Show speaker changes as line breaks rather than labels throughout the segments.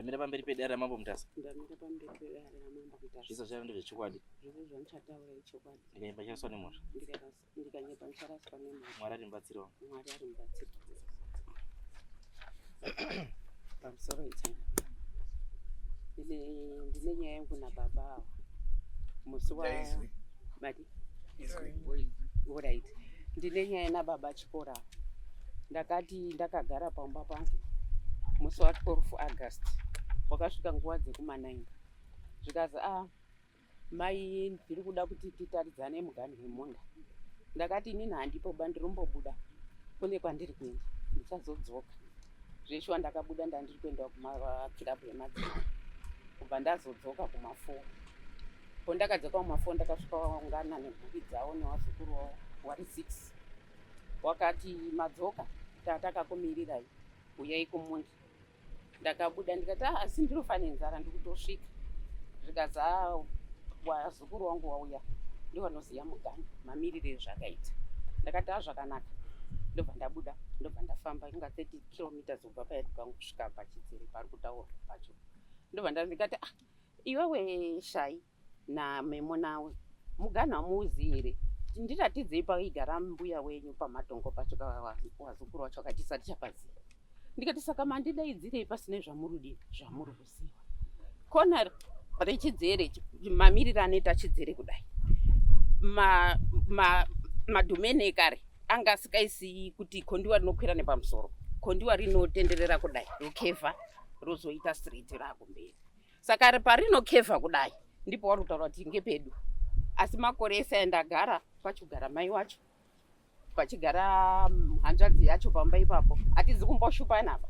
Ndamira pamberi pedare ramambo mutasa.
Ndamira pamberi pedare ramambo mutasa.
Zvisa zvava ndezvechokwadi.
Zvese zvandichataura ichokwadi.
Ndikaimba chaswa nemoto.
Ndikanyeba ndicharaswa nemoto.
Mwari arimubatsirawo.
Mwari arimubatsira. Pamusoro itsanga. Ndine nyaya yangu nababa musi wa mati. Alright. Ndine nyaya nababa chikora. Ndakati ndakagara pamba pangu musi wa 12 August wakasvika nguva dzekuma9 zvikazi mai ndiri kuda kuti titaridzane mugani wemunda. Ndakati inini handipo bandirombobuda kune kwandiri kuenda ndichazodzoka zveshuwa ndakabuda ndandiri kuenda kumakirabu yemadzimai kubva ndazodzoka kuma4 pondakadzoka kuma4 ndakasvika waungana nemhuri dzavo nevazukuru wavo wari 6 wakati madzoka tatakakumirirai uyai kumunda. Ndakabuda ndikati asi ndinofane nzara ndikutosvika zvikazi wazukuru wangu wauya ndivanoziya mugani mamirire ezvakaita. Ndakati zvakanaka ndobva ndabuda ndobva ndafamba inga 30 kilometers kubva paedu pangu kusvika pachidziro pari kutaurwa pacho. Ndobva ndikati iwewe Shai namemo nawe mugani hamuuzivi here ndiratidzei paigara mbuya wenyu pamatongo pacho wazukuru wacho akati isati chapaziva. Ndikati saka mandidaidzirei pasine zvamurudi zvamuri kuziva. Kona rechidzere mamiriro anoita chidzere kudai madhomeni ekare anga asikaisiyi kuti kondiwa rinokwira nepamusoro, kondiwa rinotenderera kudai rokevha rozoita straight rakumberi. Saka parinokevha kudai ndipo warutaura kuti ngepedu. Asi makore ese andagara pachigara mai wacho pachigara hanzvadzi yacho pamba ipapo hatizi kumboshupana apa.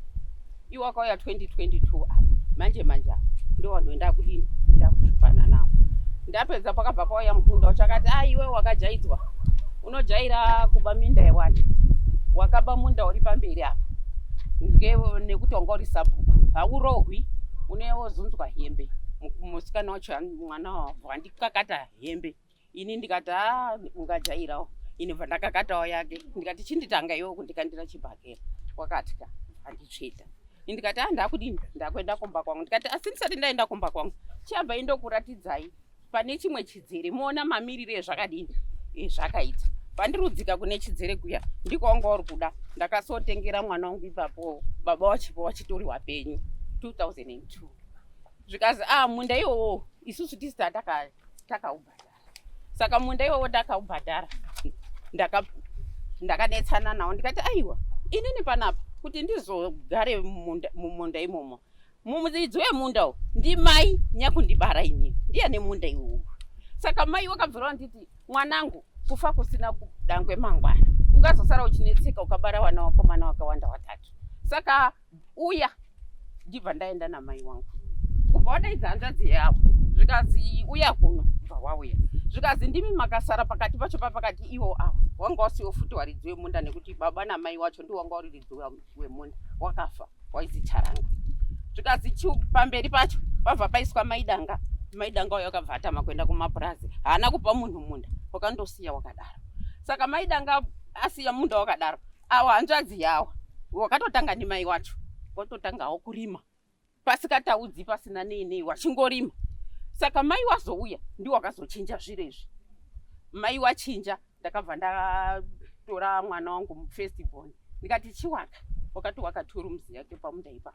Iwo wakauya 2022 apa manje apa ndo wanoenda kudini ndakushupana nawo. Ndapedza pakabva pauya mukunda wachakati iwe wakajaidzwa unojaira kuba minda yewani wakaba munda uri pamberi apa nekuti wanga uri sabhuku haurohwi unewozunzwa hembe. Musikana wacho mwana wabva ndikakata hembe ini ndikati ungajairawo ini bva ndakakatawo yake. Ndikati chinditanga iwe kundikandira chibhakera wakati handitsveta. Ndikati ndakudini ndakuenda kumba kwangu. Ndikati asi ndisati ndaenda kumba kwangu chiabva indokuratidzai pane chimwe chidzere muona mamirire ezvakadini ezvakaita. Pandirudzika kune chidzere kuya ndiko wanga uri kuda. Ndakasotengera mwana wangu ipapo baba wachipo wachitori wapenyu 2002 zvikazi munda iwowo isusu tisita takaubhadhara. Saka munda iwowo takaubhadhara ndakanetsana nawo ndikati aiwa inini panapa kuti ndizogare mumunda imomo mumudzi wemunda ndimai nyakundibara inini ndiyane munda iwowo. Saka mai wakabvira wanditi mwanangu kufa kusina kudangwe mangwana ungazosara uchinetseka ukabara wana wakomana wakawanda watatu. Saka uya ndibva ndaenda namai wangu kubva wadaidza hanzvadzi yavo zvikazi uya kuno bva wauya zvikazi ndimi makasara pakati pacho papakati iwo wanga wasiwo futi waridzi wemunda nekuti baba namai wacho ndiwo wanga uri ridzi wemunda wakafa waizi Charanga. Zvikazi pamberi pacho pabva paiswa maidanga uyo akabva atama kuenda kumapurazi haana kupa munhu munda wakandosiya wakadaro. Saka maidanga asiya munda wakadaro hanzvadzi yawo wakatotanga nimai wacho watotangawo kurima pasikataudzi pasina nei wachingorima. Saka mai wazouya ndiwo wakazochinja zviro izvi. Mai wachinja ndakabva ndatora mwana wangu firstborn ndikati chiwaka wakati wakaturumzi yake pamunda ipa.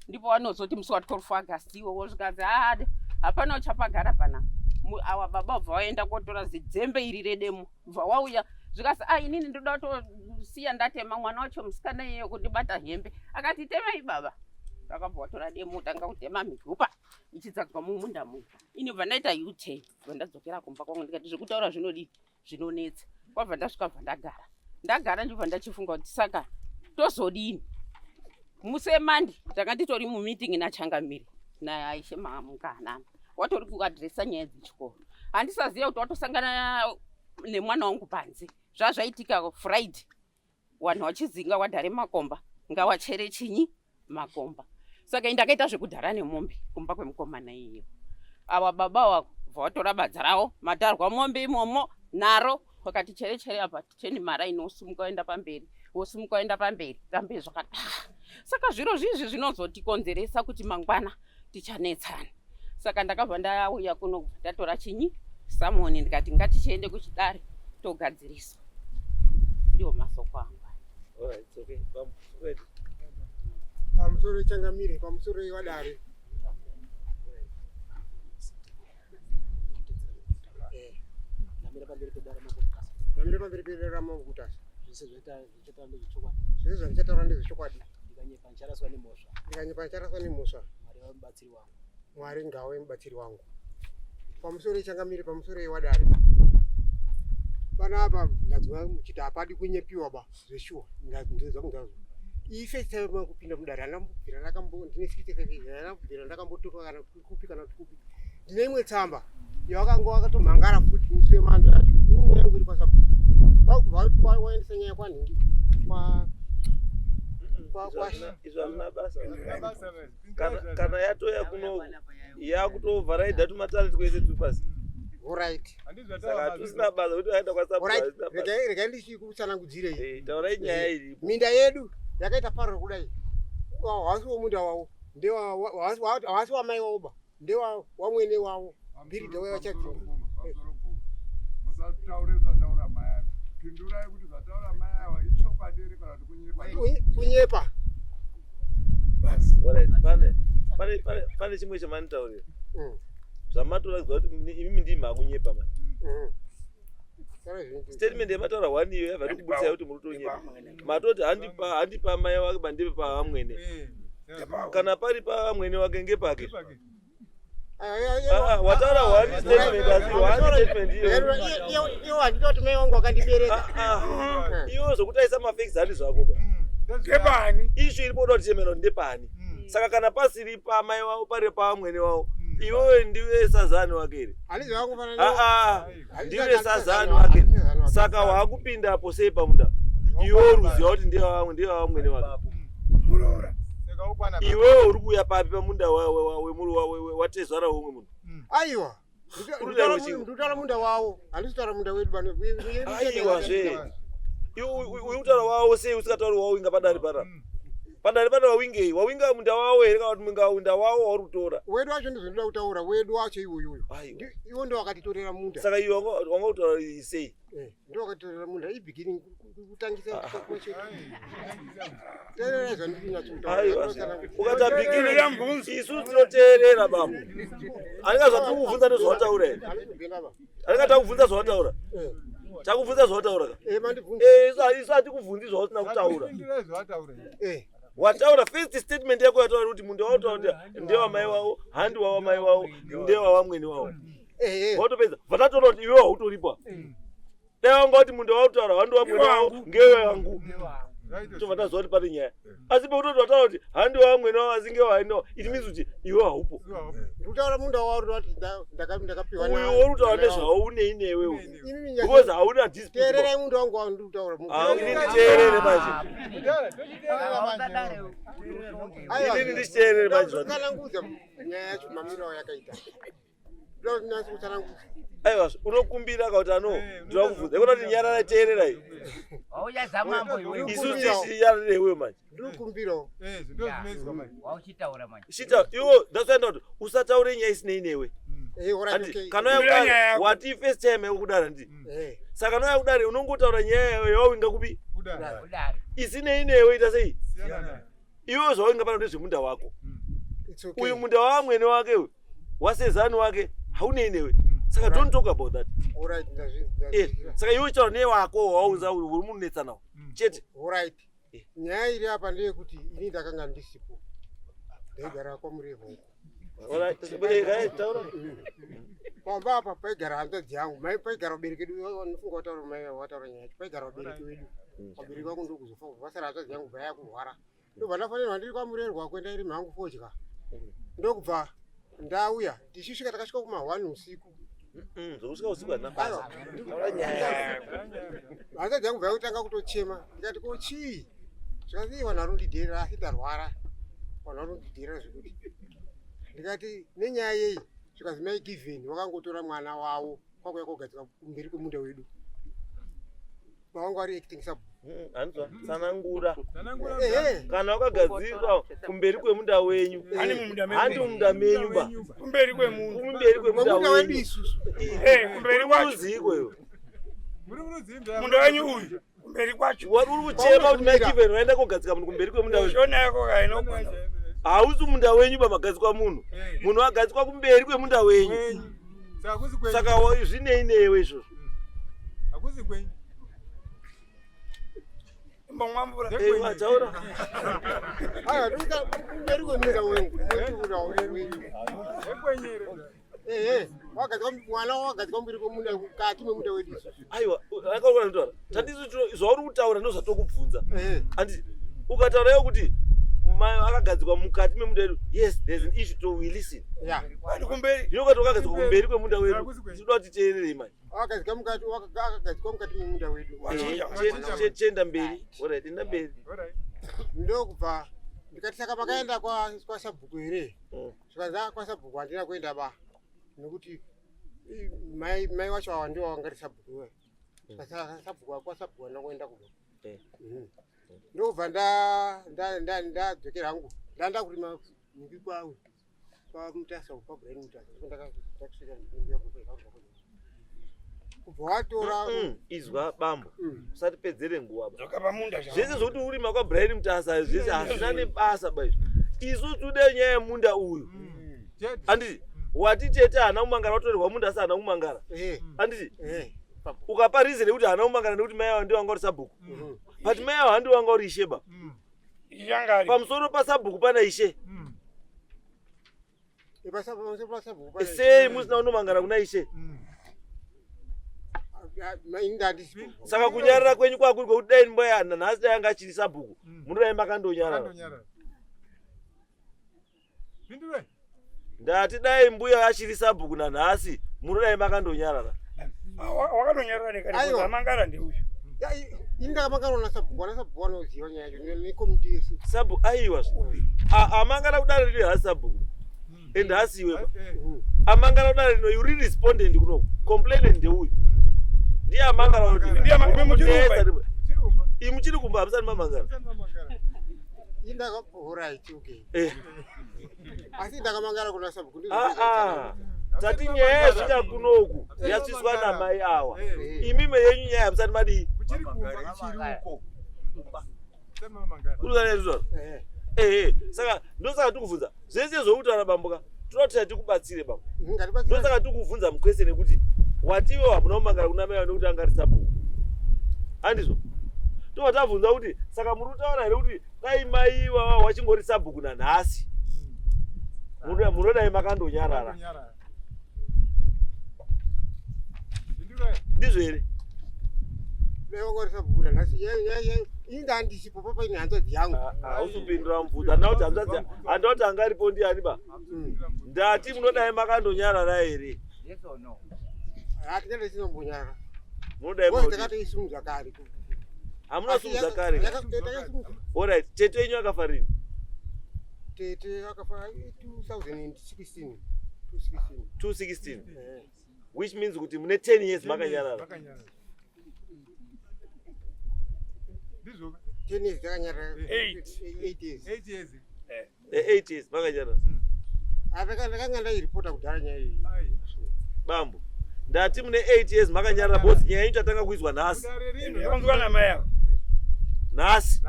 Ndipo wanozoti musi wa 12 August iwowo zvikazi hapana uchapagara pana awa baba bva waenda kotora zidzembe iri redemo bva wauya zvikazi inini ndoda kutosiya ndatema mwana wacho musikana iyeyo kundibata hembe. Akati temai baba. Akabva watora demo tanga kutema migupa ichidzagwa mumunda muno. Ini bva ndaita U-turn bva ndadzokera kumba kwangu ndikati zvekutaura zvinodii zvinonetsa. Kwabva ndasvika bva ndagara ndibva ndachifunga kuti saka tozodini. Musemandi tanga nditori mumeeting nachangamiri naAisha Mungana watori kuadresa nyaya dzechikoro. Handisaziva kuti watosangana nemwana wangu panze zvazvaitika Friday wanhu wachizinga wadhare makomba ngawachere chinyi makomba. Saka ndakaita zvekudhara nemombe kumba kwemukomana iyeyo. Awa baba wako vatora badza rawo matarwa mombe imomo naro wakati chere apa ticheni mara inosumuka enda pamberi wosumuka enda pamberi tambe zvakadaro Saka zviro zvizvi zvinozotikonzeresa kuti mangwana tichanetsana. Saka ndakabva ndauya kuno ndatora chinyi samoni ndikati ngatichiende kuchidare togadziriswa. Ndio masoko angu.
Alright, it's okay. Ready.
Pamusoro Changamire, pamusoro iwadare. Namire pamberi pedara mabutasa. Zvese zvichataura ndezvechokwadi. Ndikanyepa ncharaswa nemhosva. Mwari ngave mubatsiri wangu. Pamusoro Changamire, pamusoro iwadare. Panapa ndazwa muchiti hapadi kunyepiwa ba zveshuwa. Ndazwa kundazo. First time kupinda mudare andambubvira ndine sikiti ndakambubvira ndakambotuka kana kupi kana kupi. Ndine imwe tsamba yawakango wakatomhangara futi muswe mando yacho. Imwe yangu iri pasapo. Waendesa nyaya kwanhingi
kana yatoya kuno yakutovharaidha tumatalenti kwese turi pasi.
Alright.
Saka tusina basa kuti aenda
Alright. Regai ndichikutsanangudzirei.
Taurai nyaya iri.
Minda yedu yakaita parro kudai. Hawasi womunda wawo. Hawasi wamai wawo ba. Ndewa wamwene wawo. Mbiri dzawo vachadzinga.
Musataure zvataura mai. Pindurai kuti zvataura mai ava ichokwadi ere kana kuti
kunyepa.
Pane chimwe chamanitaurira. Zvamatoratidza kuti imi ndimi makunyepa mani. Statement yemataura 1 iyo yabva kubudisa kuti muri kutonyepa. Matoti handipa mai wake bandipe pavamwene. Kana pari pavamwene wake ngepake. Wataura 1 statement asi 1 statement iyo.
Iyo handitoti mai wangu wakandibereka.
Iwo zvokutaisa mafacts handi zvako ba.
ndepani
Ishu iripo kuti chemero ndepani. Saka kana pasiri pamai wavo pari pavamwene wavo. Iwewe ndiwe sazani wake ere? Ndiwe sazani wake. Saka wakupindapo sei pamunda? Iwewe uruziva kuti ndiye wamwene wake. Iwewe uri kuuya papi pamunda watezvara umwe munhu.
Aiwa. Ndutaura munda wawo. Handisitaura munda wedu bano.
Aiwa zve. Iwe utaura wawo sei usikatauri wawinga padare para? Padare pana wawinga munda wawo here kana kuti munda wawo wauri kutora?
Wedu wacho ndizvo kutaura wedu wacho iwoyo. Iwo ndo wakatitorera munda.
Saka iwe wanga kutaura sei?
Ndo wakatitorera munda ibigini kutangisa kwacho. Terera ndina kutaura.
Ukata bigini yambunzi isu tinoteerera baba. Andingazvati kuvhunza nezvawataura here? Andingata kuvhunza zvawataura. Chakuvhunza zvawataura. Isu hatikuvhunzi zvawasina kutaura. Wataura first statement yako yataura kuti munda wataura kuti ndewamai wavo, handi wawamai wavo, ndewawamwene wavo. Watopedza vatatoona kuti iwe hautoripa. Dai wanga kuti munda wataura handi wamwene wavo ngewe wangu. Tovataziva kuti pane nyaya. Asi pekutoti wataura kuti handi wamwene wavo asi ngewe it means kuti iwe haupo.
Ndutaura munda wawo kuti ndakapiwa nawo.
Uyu uri kutaura nezvaunei newewo. Because hauna dispute.
Teererai munda wangu wandutaura.
Ini nditeerere manje. Ini nditeerere manje.
Kutsanangudza nyaya yacho mamiro yakaita. Ndo ndinasi kutsanangudza.
Aiwa, unokumbira kuti ano ndinokuvhunza. Ikona kuti nyarara teerera iyi.
Wauchazamambo iwewe.
Isu tichiyarire iwewe manje.
Ndikumbirawo.
ndozvinezwa mai
Wauchitaura manje.
Shita, iwo ndasoenda kuti usataure nyaya isinei newe. Kana yakudara wati first time yakudara ndi. Saka kana yakudara unongotaura nyaya yawinga kupi?
Kudare.
Isinei newe ita sei? Iwo zvawinga pano ndezvemunda wako. Uyu munda wamwene wake uyu. Wasezani wake haunei newe. Saka don't talk about that.
Alright,
Saka iwe charo newe wako waunza uri munetsa nawo. Chete.
alright. Nyaya iri apa ndeyekuti ini ndakanga ndisipo. Ndaigara kwamurevo uko.
Alright, taura.
Pamba apa paigara hanzvadzi yangu, mai paigara ubereki wedu, wanofunga wataura mai wataura nyaya yacho, paigara ubereki wedu. Wabereki wangu ndokuzofa kubvasara hanzvadzi yangu bva yakurwara. Ndobva ndafanirwa ndiri kwamurerwa kwenda iri mhangu fodya. Ndokubva ndauya, tichisvika takasvika kuma1 usiku.
Zvokusvika usiku hazina basa.
Hanzvadzi yangu bva yakutanga kutochema. Ndikati ko chii? Zvikati wanarondidherera asi ndarwara. Wanarondidherera zvekuti. Ndikati nenyaya yei zvikazi mai Given wakangotora mwana wawo kwakuya kogadzika kumberi kwemunda wedu. wangu ari acting sub.
Anzwa sanangura.
Eh.
Kana wakagadzirwa kumberi kwemunda wenyu. Handi munda menyu ba.
Kumberi kwemundu.
Kumberi kwemunda
Munda wedu
wenyu.
isusu.
Kumberi kwacho.
Uziko yo.
Munda wenyu uyu. Kumberi kwacho.
Wari uri kuchema kuti Mike unoenda kogadzika munhu kumberi kwemunda wenyu.
Shona yako kainokwana.
Hausi munda wenyu pamagadzikwa munhu. Munhu agadzikwa kumberi kwemunda wenyu. Saka zvinei newe izvozvo.
Akuzi kwenyu. Mbongwambura.
Wataura.
Aya tuka kumberi kwemunda wengu.
Ekwenyere.
Wakadzika mwana wakadzika kumberi kwemunda kati memunda wedu isusu.
Aiwa, akaona ndora. Tandisi zvauri kutaura ndozvatokubvunza. Andi ukataurayo kuti mai akagadzikwa mukati memunda wedu. Yes, there's an issue to we listen.
Yeah.
Kwani kumberi.
Ndinokuti wakagadzikwa kumberi kwemunda wedu. Zvinoda kuti teerere mai.
Wakadzika mukati memunda wedu.
Chenda mberi. Alright, enda mberi.
Ndokubva ndikati saka makaenda kwa sabhuku here. Saka kwa sabhuku handina kuenda ba. Nekuti mai wacho awandi wangati sabhuku we. Saka sabhuku kwa sabhuku wandakuenda kuno. Ndobva ndadzokera hangu. Ndanda kurima nyuki kwawe. Kwa mutasa kwa brain mutasa. Ndakakusvika ndimbiya kukwenda. Watora
izwa bambo. Usatipedzere nguwa ba.
Dzoka pamunda
zvese zvokuti urima kwaBrian Mutasa zvese hazvina nebasa ba izvo. Isu tude nyaya yemunda uyu. Anditi wati tete hana kumangara watorerwa munda asi hana kumangara. Anditi ukapa reason yekuti hana kumangara nekuti mai awo ndiwo anga uri sabhuku. But mai awo handiwo anga uri ishe ba. Pamusoro pasabhuku pana ishe. Sei musina unomangara kuna ishe. Saka kunyarara kwenyu kwakuri kwekuti dai mboya nhasi dai anga achiri sabhuku. Munodai makandonyarara. Ndati dai mbuya achiri sabhuku nanhasi munodai makandonyarara.
Wakandonyarara nekati zamangara ndeuyu.
Indakamangara na sabhuku wanoziva nyaya yacho nekomiti yesu.
Sabhuku aiwa. Amangara kudare riri hasi sabhuku. And hasiwe. Amangara kudare rino you really respondent kuno. Complainant ndeuyu. Ndiye amangara kuti
ndiye muchirumba.
Imuchiri kumba abusani mamangara.
Alright, okay. Asi ndakamangara kuna sabhuku.
Tati nyaya zvika kunoku yasviswa namai awa. Imime yenyu nyaya abusani madi.
Muchiri kumba ichiri uko.
Kuruzanezvo. Saka ndosaka tikubvunza. Zvese zvoutaura bambuka. Tinoti tikubatsire baba. Ndosaka tikubvunza mukwesene kuti watiwe wapuna kumangara kuna mai nekuti anga ari sabhuku. Andizvo. Tobva kuti saka muri kutaura here kuti dai mai wawa wachingori sabhuku nanhasi. Munodai makandonyarara. Ndizvo here?
Wangori sabhuku nanhasi. Inda ndisipo papa ine hanzvadzi yangu.
Hausupindura mubvunza. Handauti anga aripo ndiani ba? Ndati munodai makandonyarara here?
Yes or no?
Hatinenge tinombonyarara.
Munodai
takatoisimudza kare.
Hamuna simudza kare. Alright, tete yenyu akafa rini?
Tete akafa 2016.
216. Which means kuti mune 10 years makanyarara.
10 years takanyarara.
8
years.
8 years.
8 years makanyarara.
Ndakanga ndairipota kudhara nyaya iyi.
Bambo. Ndati mune 8 years makanyarara boss nyaya yenyu tatanga kuizwa nhasi.
Yakanzwa namai yako.
Nhasi.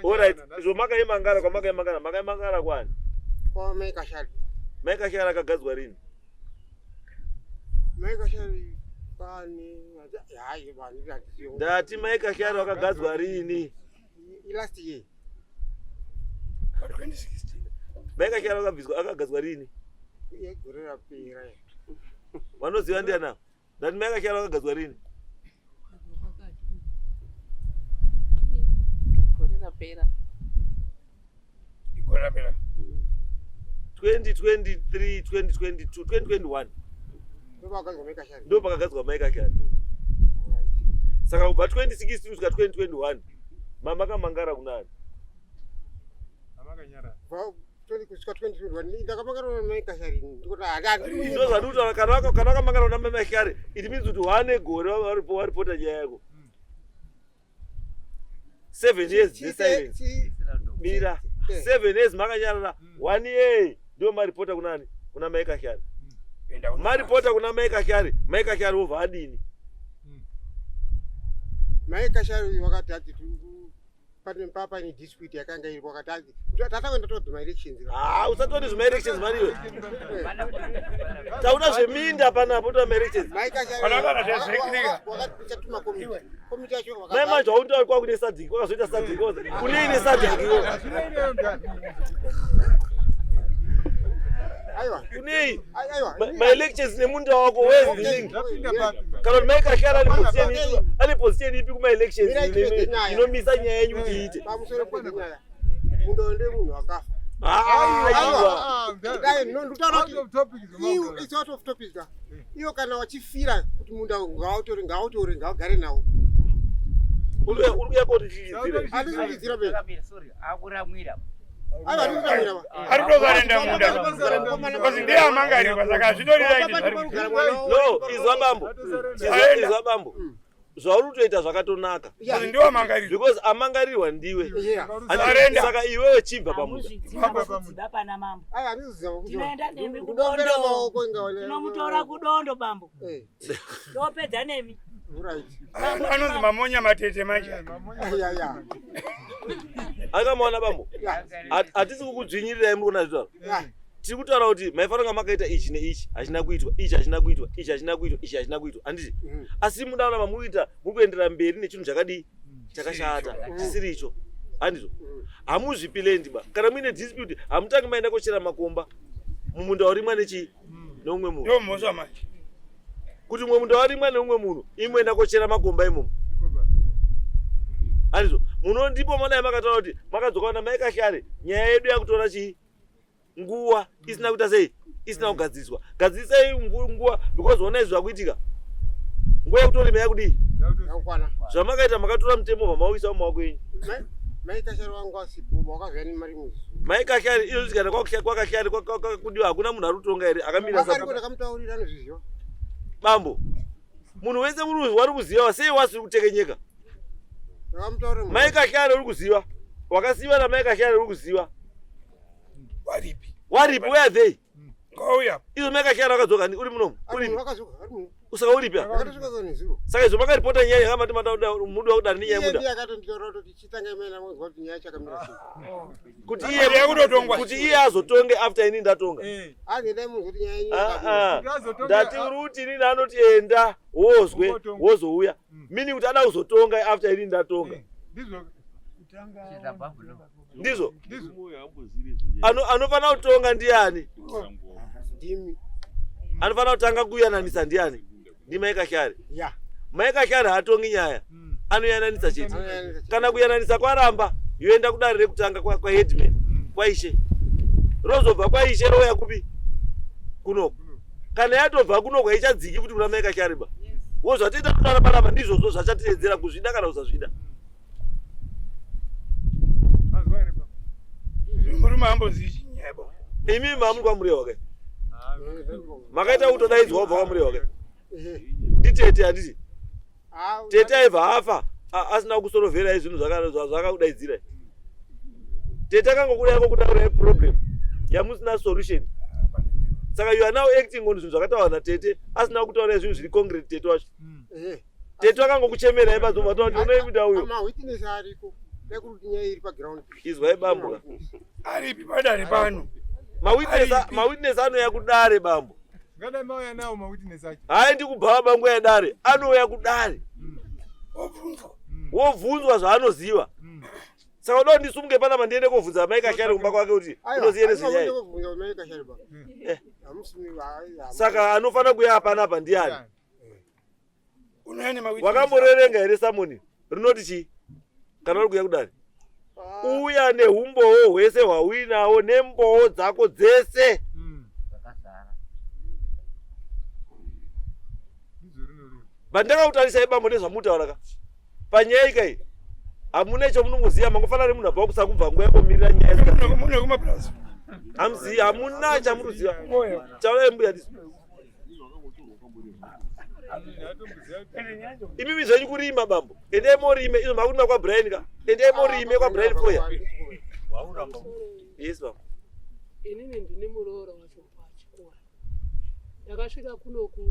Alright, izvo makaimangara kwamakaimangara. Makaimangara kwani?
Kwa mai Kashari.
Mai Kashari akagadzwa rini?
Mai Kashari pani hayi bani ndatiyo.
Ndati mai Kashari akagadzwa rini?
Last year.
2016.
Mai Kashari akagadzwa rini?
Gore rapera.
Vanoziva ndiana? Ndati mai Kashari akagadzwa rini?
Gore rapera.
2023, 2022, 2021. Ndo pakagadzwa mai Kashari. Saka kubva 2016 kusvika 2021 mama kamangara kunani?
toli kusika 2021 ndakamangana maikashari ndikuti akati
ndo zaduta kana wakamangana na mama yake it means kuti wane gore waripota nyaya yako 7 years this silence mira 7 years makanyarara 1 year ndio maripota kunani kuna maika kyari maripota kuna maika kyari over adini
maikashari wakati ati pane papa ni dispute yakanga iri wakati tatakwenda to my elections
usatoti zvima elections mariwe tauda zveminda panapo to my elections
wakati chatuma komiti yacho
mai manje wauntauri kwa kune sadiki kwakazoita sadiki kunini sadiki
aiwa
kunei
aiwa
my elections nemunda wako wezi kana maika kyara ali position ipi kuma elections inomisa nyaya yenyu kuti iite
pamusoro pwenyaya mundo ende munhu akafa it's out of topic ka iyo kana wachifira kuti munda ngautore ngaugare nawo
uri koti
andizvidzira be
akuramwira
aritovarenda munda kozi ndiye amangarirwa saka
no izwa bambo zvauri kutoita zvakatonaka
kozi ndiwe amangarirwa
because amangarirwa ndiwe
arenda
saka iwewe chibva pamunda
pana mambo tinoenda nemi
kudondo
tinomutora kudondo bambo topedza nemi
anonzi mamonya matete manje
akamaona bambo hatisi kukudzvinyirirai muri kuna zvitaura tiri kutaura kuti maifanira makaita ichi neichi hachina kuitwa ichi hachina kuitwa ichi hachina kuitwa ichi hachina kuitwa handiti asi mudaona mamuita muri kuendera mberi nechinhu chakadii chakashata chisiricho handizvo hamuzvipilendi ba kana muine dispute hamutangi maenda kochera makomba mumunda warimwa nechii neumwe munhu
ndo mhosva manje
kuti mwe munda warimwa neumwe munhu imwenda kochera makomba imomo handizvo muno ndipo madai makataura kuti makadzoka na maikashyare nyaya yedu yakutora chii nguwa isina kuita sei isina kugadziswa gadzisai nguwa because ona izvi zvakuitika nguwa yekutorima yakudii zvamakaita makatora mutemo vamauisa mumaoko enyu
maikashyare wangu asipo wakazvani mari muzi
maikashyare iyo zvikana kwakashyare kudiwa hakuna munhu ari kutonga here akamira
akamutaurira anozviziva
bambo munhu wese wari kuziva sei wasiri kutekenyeka maikashyare uri kuziva wakasiva namaikashyare uri kuziva
waripi
where are they
ngauya
izo maikashyare wakadzoka uri munomu usaka uripya saka izvo makaripota nyaya yakamati mudu wakudari nenyaya muda kuti iye azotonge after ini ndatonga ndati uri kuti inini anoti enda wozwe wozouya mini kuti ada kuzotonga after ini ndatonga ndizvo anofanira kutonga ndiani anofanira kutanga kuyananisa ndiani ndi maikashyare maikashyare hatongi nyaya anoyananisa chete kana kuyananisa kwaramba yoenda kudare rekutanga kwa headman kwaishe rozobva kwaishe roya kupi kunoko kana yatobva kunoko haichadziki kuti kuna maikashyare ba wozvatiita kutara paramba ndizvozvo zvachatiyedzera kuzvida kana usazvida
muri mambozichi nyaya ba
imi mamuri kwamuriwa kai makaita kutodaidzwa wabva kwamuriwa kai nditete handiti tete aibva afa asina kusorovherai zvinhu zvakakudaidzira tete akangokudai kutaura problem yamusina solution saka you are now acting on zvinhu zvakataurwa natete asina kutaura zvinhu zviri concrete tete wacho tete akangokuchemerai bazovataura kuti unoimida uyo izwai bambo
aripi padare pano
mawitness anouya kudare bambo hai ndikubhava bangu yadare anouya kudare wobvunzwa zvaanoziva saka uda kuti ndisumuke panapa ndiende kovhunza maikashyare kumba kwake kuti unoziye nezvenyaya saka anofanira kuya panapa ndiani wakamborerenga here samoni rinoti chii kana uri kuya kudare uya neumbowo hwese hwauinawo nembowo dzako dzese bandakakutarisai bambo nezvamutaura ka panyaya ikai hamuna icho munomuziva mangofanira nemunhu abva kusakubva nguva yakomirira nyaya
mune kumaplaza
Amzi hamuna chamuruziva. Chaule mbuya disu. Imimi zvenyu kurima bambo. Ende morime izo makurima kwa Brian ka. Ende morime kwa Brian foya. Yes bambo.
Inini ndine muroora wacho pachikora. Ndakasvika kuno ku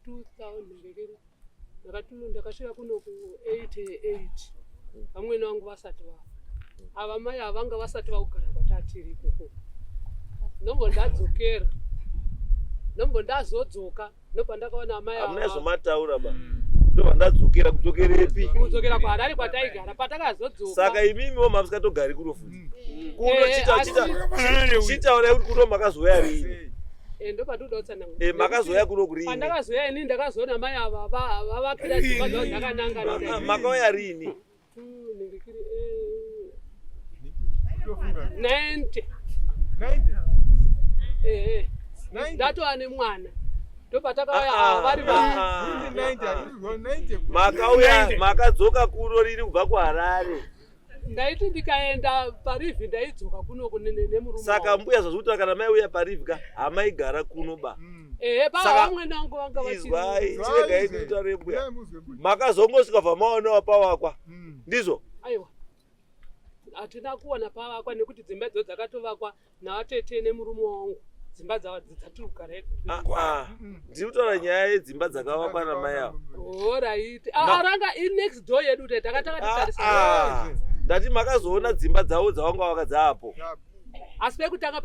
2000 ndakasvika kuno ku 88. Vamweni vangu vasati va. Ava mai avanga vasati vaugara kwatiri ikoko. Nombo ndadzokera. Nombo ndazodzoka. Ndopa ndakaona amai ava.
Amuna zvomataura ba. Ndopa ndadzokera kudzokerepi?
Kudzokera kwaHarare kwataigara patakazodzoka.
Saka imimiwo mamusikatogari kuno futi. Kuno chitaura kuti kuno makazoya rini?
Ndopa ndodotsa
makazoya kuno kurini?
Pandakazoya inini ndakazoona mai ava vavapira dzimba dzavo dzakananga.
Makauya rini?
90. Ndatova nemwana. Ndopatakauya vari
makauya makadzoka kuno rini kubva kuHarare?
Ndaiti ndikaenda paRivhi ndaidzoka kuno nemurume.
Saka mbuya zvazvikuti kana maiuya paRivhi ka hamaigara kuno ba.
Vamweni vangu vanga
vachizwai chiregai nditaure mbuya. Makazongosvika bva maonawo pawakwa. Ndizvo?
Aiwa. Hatina kuona pawakwa nekuti dzimba dzo dzakatovakwa navatete nemurume wangu. Dzimba dzatiri kugara idzi.
Ndiri kutaura nyaya yedzimba dzakavakwa namai avo.
Alright. Aranga next door yedu takatarisana.
Ndati makazoona dzimba dzavo dzavanga vaka dzapo.
Asi pekutanga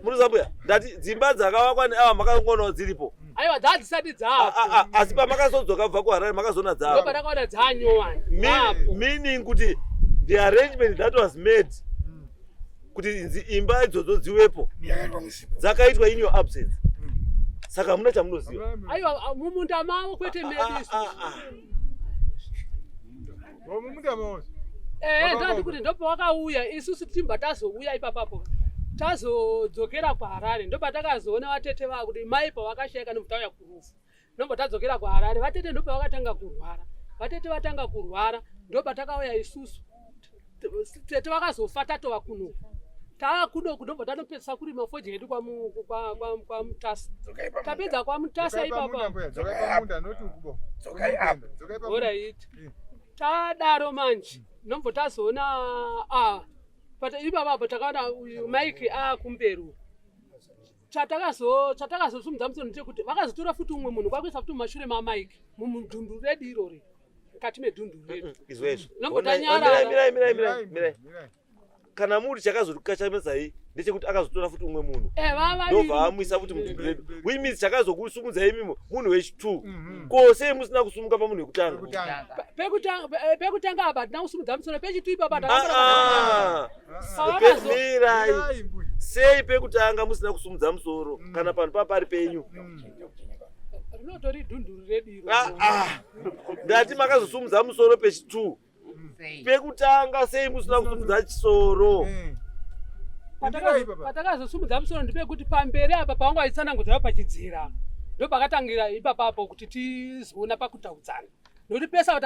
Muruzambuya, ndati dzimba dzakavakwa neava makangoonawo dziripo.
Aiwa dzadzisati dzapo.
Asi pamakazodzoka kubva kuHarare makazoona dzavo.
Ndopa ndakaona dzanyowani.
Meaning kuti the arrangement that was made kuti imba idzodzo dziwepo dzakaitwa in your absence. Saka muna chamunoziva.
Aiwa mumunda mavo kwete medu.
Mumunda mavo.
Ndati kuti ndopa wakauya isusu timba tazouya ipapapo. Tazodzokera kuHarare ndopa takazoona vatete vavo kuti mai pavakashayika nomutauya kurufu. Ndombo tadzokera kuHarare vatete ndopa vakatanga kurwara. Vatete vatanga kurwara ndopa takauya isusu. Tete vakazofa tatova kuno. Takuno kunombo tanopesa kurima foje yedu kwa Mutasa. Tapedza kwa Mutasa ipapa. Alright. Tadaro manje. Nombo tazoona ipapa takaona Mike kumberu. Chatakazosumudza musoro ndechekuti vakazotora futi umwe munhu kwakuisa futi mumashure maMike mudhundu redu irori. Mukati medhundu redu.
Izvezvo.
Nombo tanyarara.
Mirai. Kana muri chakazokukachamedzai ndechekuti akazotora futi umwe munhu. Ndobva amwisa futi mudhundu redu. Wimisi chakazokusumudzai imimo munhu wechi2. Ko sei musina kusumuka pamunhu wekutanga?
Pekutanga apa tina kusumudza musoro pechitu ipapa
mirai. Sei pekutanga musina kusumudza musoro kana panhu papari penyu?
Rinotori dhundu redu iro.
Ndati makazosumudza musoro pechi2. Pekutanga sei musina kusumudza chisoro?
Patakazosumudza musoro ndipekuti pamberi apa pawanga waitsanangudzwa pachidzira. Ndopakatangira ipapapo kuti tizoona pakutaudzana. Nokuti pesa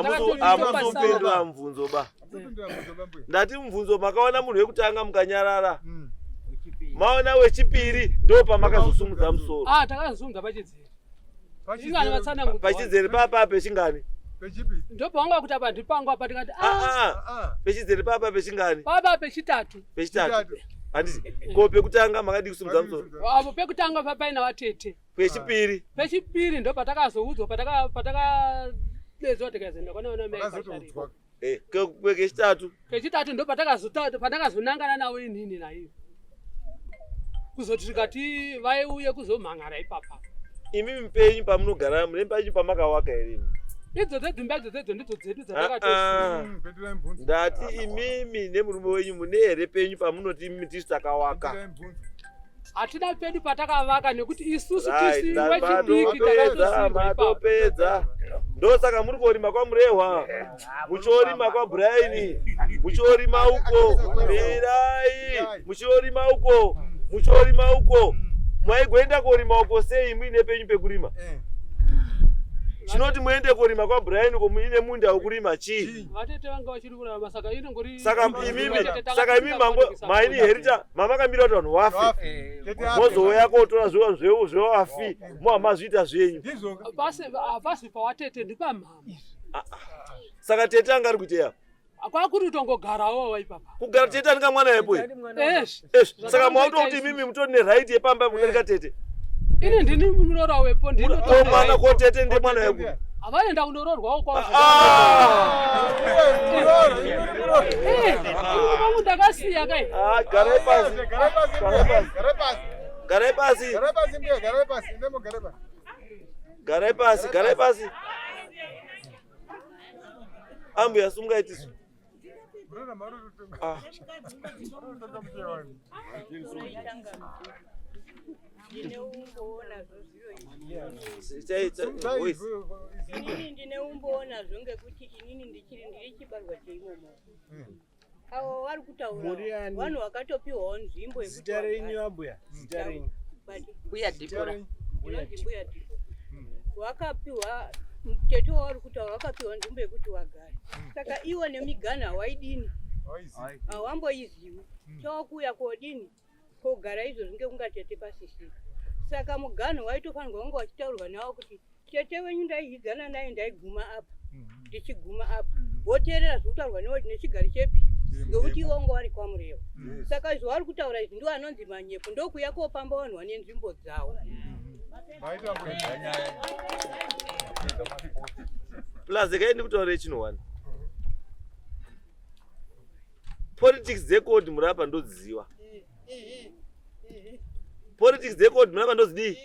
amuzopindura mubvunzo ba. Ndati mubvunzo makaona munhu wekutanga mukanyarara. Maona wechipiri ndopamakazosumudza musoro.
Takazosumudza pachidzira.
Pachidzira papa pechingani?
Ndopa wanga kuti apa ndipangu apa tikati
pechidzere papa pechingani?
Papa pechitatu.
Handisi ko pekutanga makadi kusumudza musoro?
Apo pekutanga papa ina vatete.
Pechipiri?
Pechipiri ndo patakazoudzwa patakadedzwa tikazoenda kwanaona mai.
Kechitatu?
Kechitatu ndo patakazonangana nawo inini naiyo. Kuzoti tikati vaiuye kuzomhangara ipapa.
Imi mpenyu pamunogara mune penyu pamakawaka ere?
Idzodzo dzimba idzodzo ndidzo dzedu dzatakatoa.
Ndati imimi nemurume wenyu mune here penyu pamunoti imi tisi takawaka?
Hatina pedu patakavaka nekuti isusu tisi wechidiki
matopedza. Ndosaka muri korima kwamurehwa, muchorima kwaBrian, muchorima uko. Mirai, muchorima uko. Mwaigwenda korima uko sei muine penyu pekurima? Chinoti muende kurima kwa Brian komuine munda wokurima chi.
Vatete vanga vachiri kurama saka inongori
Saka imimi mango maini herita mama kamira kuti vanhu wafe. Mozouya kotora zvewo wafi. Muhamazviita zvenyu.
pasi pawatete ndipamhama.
Saka tete angari kuiteya.
Kwakuri utongogarawo waipapa.
Kugara tete anika mwana yepo. Saka mauto kuti mimi mutoni ne-right yepamba munereka tete.
Ini ndini munorora wepo ndino.
Mwana ko tete ndi mwana yepo.
Avaenda kunororwawo kwavo. Ndakasiya kai.
Gare pasi. Gare pasi. Ambu yasungaitisu.
Ndine umboona zvonge kuti inini ndiri chibarwa cheimomo. Avo vari kutaura vanhu vakatopiwawo nzvimbo yekuti
zita renyu ambuya zita renyu
Mbuya Dipora.
Mbuya Dipora. Wakapiwa tete wavari kutaura wakapiwa nzvimbo yekuti wagare. Saka iwo nemigana hawaidini. Hawamboizivi. Chokuya kodini kogara izvo zvinge kungatete pasisika. Saka mugano waitofanirwa kunge wachitaurwa nawo kuti tete wenyu ndaigana naye ndaiguma apa. Ndichiguma apa. Woteerera zvokutaurwa nawo nechigari chepi. Ngekuti iwo ngo vari kwamureva. Saka izvo vari kutaura izvi ndiwo anonzi manyepo ndokuya kopamba vanhu vane nzvimbo dzavo.
Plus again kutaura chinhu politics dzekodi murapa ndodziziva. Politics dzekodi murapa ndodzidii.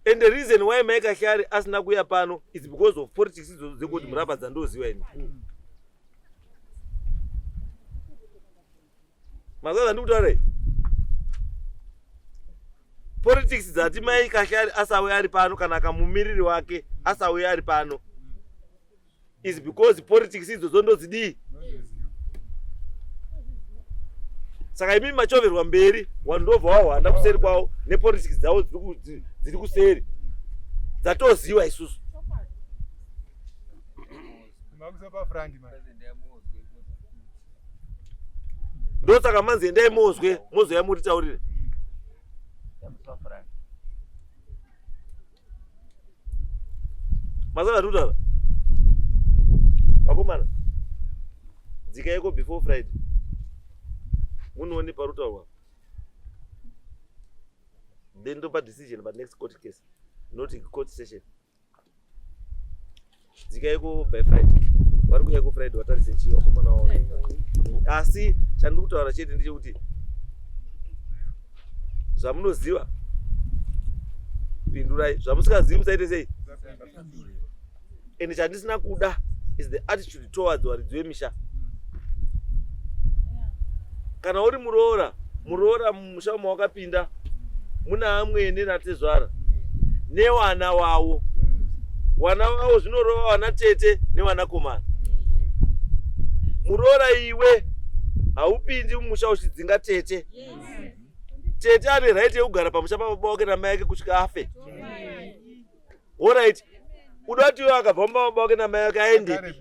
And the reason why Maika Shari asina kuya pano is because of politics dzekodi murapa dzandoziva ini. Mazaza ndikutaura politics dzati Maika Shari asauya ari pano kana kamumiriri wake asauya ari pano is because politics idzo ndodzidii. Saka imi machoverwa mberi wandobva wahwanda kuseri kwawo nepolitics dzavo dziri kuseri dzatoziva isusu. Ndosaka manzi endai mozwe mozoya mutitaurire. Mazaza ndikutaura vakomana dzikaiko before Friday munoone parutaurwa then ndopa decision but next court case not court session. Dzikaiko by Friday vari kuyaiko Friday watarise chii vakomana wavo. Asi chandiri kutaura chete ndechekuti zvamunoziva pindurai, zvamusingazivi musaite sei. And chandisina kuda is the attitude towards waridzi wemisha. Kana uri muroora mumusha mawakapinda muna amwene natezvara newana wavo. Wana wavo zvinorova wana tete nevanakomana. Muroora iwe haupindi mumusha uchidzinga tete. Tete ane right yekugara pamusha pababa wake namai ake kusvika afe. Alright. Udati iwe akabva mubaba wake namai ake aende.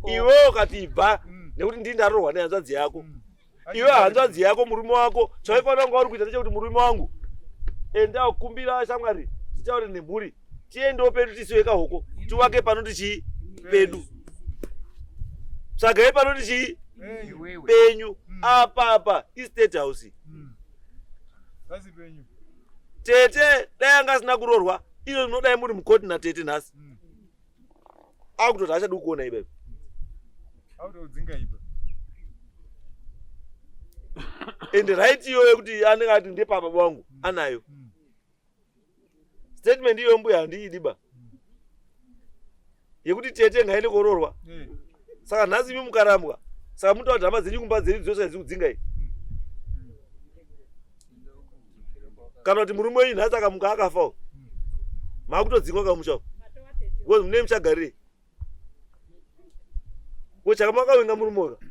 Iwe ukatibva nekuti ndini ndaroorwa nehanzvadzi yako. Iwe hanzvadzi yako murume wako chaifanira kunge uri kuita ndechekuti murume wangu enda ukumbira shamwari tichaure nemhuri tiendewo pedu tisiweka hoko tiwake panoti chii pedu. Tsvagai panoti chii penyu apa istate house. Tete dai anga asina kuroorwa iyo munodai muri mukoti natete nhasi akutoti achadi kuona ipapo. And right iyoyo yekuti anenge ati ndepababa wangu anayo. Statement iyo mbuya handiidiba yekuti tete ngaende koroorwa. Saka nhasi imi mukarambwa saka munotaura kuti hama dzenyu kumba dzenyu dzose dzikudzingai. Kana kuti murume wenyu nhasi akamuka akafawo makutodzingwa kamushawo because mune muchagarire chakamakawinga murume waka.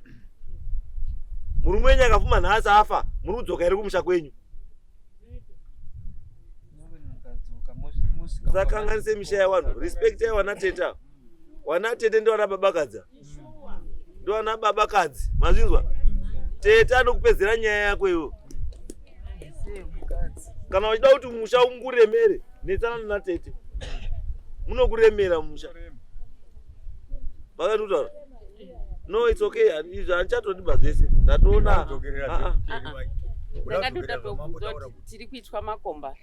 Murume wenyu akafuma nhasi afa muri kudzoka here kumusha kwenyu. Musakanganise misha yavanhu. Respect yawana teta. Wana tete ndio wana babakadza. Ndio wana babakadzi. Mazvinzwa? Teta anokupedzera nyaya yako iwe. Kana uchida kuti musha unguremere, netsana na tete. Munokuremera musha. Baka tuta. No, it's okay. Izvo anchatodiba zvese. Ndatoona.
Ndakatoda pekuzoti tiri kuitwa makomba.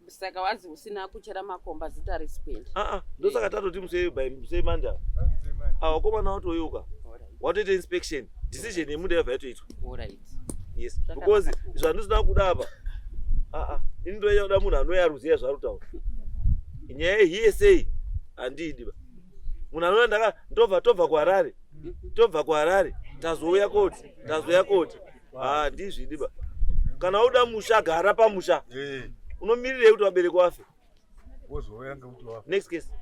Saka wazi usina kuchera makomba zita respect.
Ndosaka tatoti musei manda. Wakomana watoyuka. Watoita inspection. Decision yemuda yabva yatoitwa.
Alright.
Yes. Because zvandisina kuda apa. Ini ndoyoda munhu anoyaruziya zvarutaura. Nyaya yese handidi. Munhu anoenda tobva kuHarare. Tobva kuHarare. Tazouya koti. Ndizvidiba. Kana uda musha gara pamusha. Unomirirei kuti vabereki vafe? Next case.